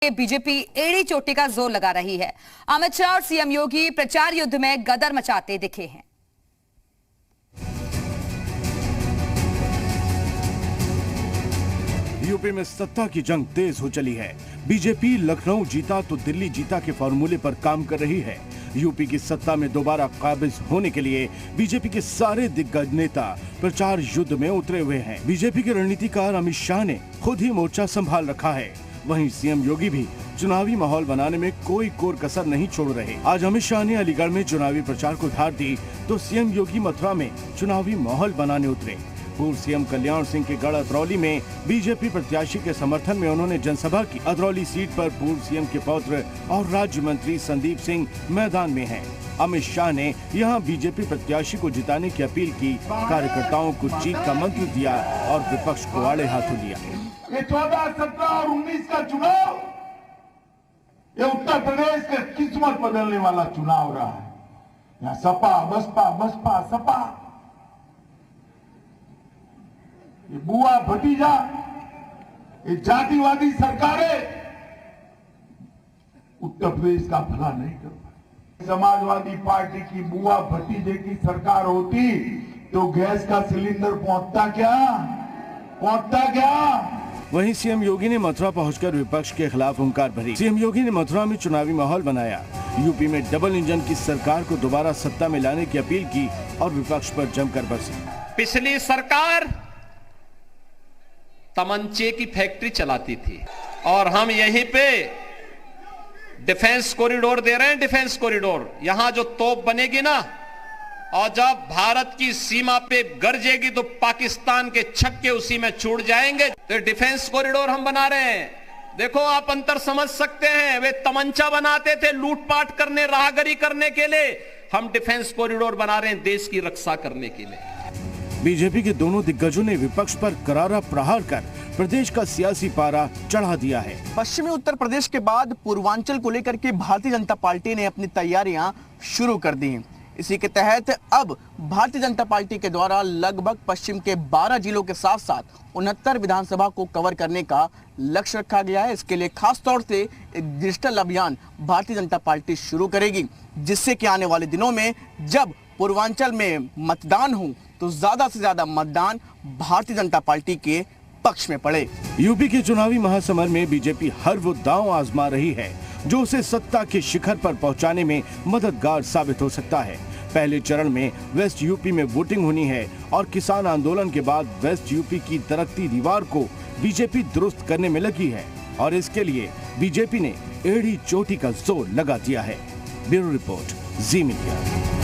BJP एड़ी चोटी का जोर लगा रही है। अमित शाह और सीएम योगी प्रचार युद्ध में गदर मचाते दिखे हैं। यूपी में सत्ता की जंग तेज हो चली है। बीजेपी लखनऊ जीता तो दिल्ली जीता के फॉर्मूले पर काम कर रही है। यूपी की सत्ता में दोबारा काबिज होने के लिए बीजेपी के सारे दिग्गज नेता प्रचार युद्ध में उतरे हुए हैं। बीजेपी के रणनीतिकार अमित शाह ने खुद ही मोर्चा संभाल रखा है। वहीं सीएम योगी भी चुनावी माहौल बनाने में कोई कोर कसर नहीं छोड़ रहे। आज अमित शाह ने अलीगढ़ में चुनावी प्रचार को धार दी तो सीएम योगी मथुरा में चुनावी माहौल बनाने उतरे। पूर्व सीएम कल्याण सिंह के गढ़ अतरौली में बीजेपी प्रत्याशी के समर्थन में उन्होंने जनसभा की। अतरौली सीट पर पूर्व सीएम के पौत्र और राज्य मंत्री संदीप सिंह मैदान में हैं। अमित शाह ने यहां बीजेपी प्रत्याशी को जिताने की अपील की, कार्यकर्ताओं को जीत का मंत्र दिया और विपक्ष को आड़े हाथों लिया। ये 14, 17 और 19 का चुनाव ये उत्तर प्रदेश के किस्मत बदलने वाला चुनाव रहा है। यहाँ सपा बसपा बसपा सपा, ये बुआ भतीजा, ये जातिवादी सरकारें उत्तर प्रदेश का भला नहीं कर पाई। समाजवादी पार्टी की बुआ भतीजे की सरकार होती तो गैस का सिलेंडर पहुंचता क्या? वहीं सीएम योगी ने मथुरा पहुंचकर विपक्ष के खिलाफ हुंकार भरी। सीएम योगी ने मथुरा में चुनावी माहौल बनाया। यूपी में डबल इंजन की सरकार को दोबारा सत्ता में लाने की अपील की और विपक्ष पर जमकर बरसी। पिछली सरकार तमंचे की फैक्ट्री चलाती थी और हम यहीं पे डिफेंस कॉरिडोर दे रहे हैं। डिफेंस कॉरिडोर, यहां जो तोप बनेगी ना और जब भारत की सीमा पे गरजेगी तो पाकिस्तान के छक्के उसी में छूट जाएंगे। तो डिफेंस कॉरिडोर हम बना रहे हैं। देखो आप अंतर समझ सकते हैं, वे तमंचा बनाते थे लूटपाट करने, राहगरी करने के लिए। हम डिफेंस कॉरिडोर बना रहे हैं देश की रक्षा करने के लिए। बीजेपी के दोनों दिग्गजों ने विपक्ष पर करारा प्रहार कर प्रदेश का सियासी पारा चढ़ा दिया है। पश्चिमी उत्तर प्रदेश के बाद पूर्वांचल को लेकर के भारतीय जनता पार्टी ने अपनी तैयारियां शुरू कर दी हैं। इसी के तहत अब भारतीय जनता पार्टी के द्वारा लगभग पश्चिम के 12 जिलों के साथ साथ 69 विधानसभा को कवर करने का लक्ष्य रखा गया है। इसके लिए खास तौर से एक डिजिटल अभियान भारतीय जनता पार्टी शुरू करेगी, जिससे कि आने वाले दिनों में जब पूर्वांचल में मतदान हो तो ज्यादा से ज्यादा मतदान भारतीय जनता पार्टी के पक्ष में पड़े। यूपी के चुनावी महासमर में बीजेपी हर वो दांव आजमा रही है जो उसे सत्ता के शिखर पर पहुंचाने में मददगार साबित हो सकता है। पहले चरण में वेस्ट यूपी में वोटिंग होनी है और किसान आंदोलन के बाद वेस्ट यूपी की दरकती दीवार को बीजेपी दुरुस्त करने में लगी है और इसके लिए बीजेपी ने एड़ी चोटी का जोर लगा दिया है। ब्यूरो रिपोर्ट, जी मीडिया।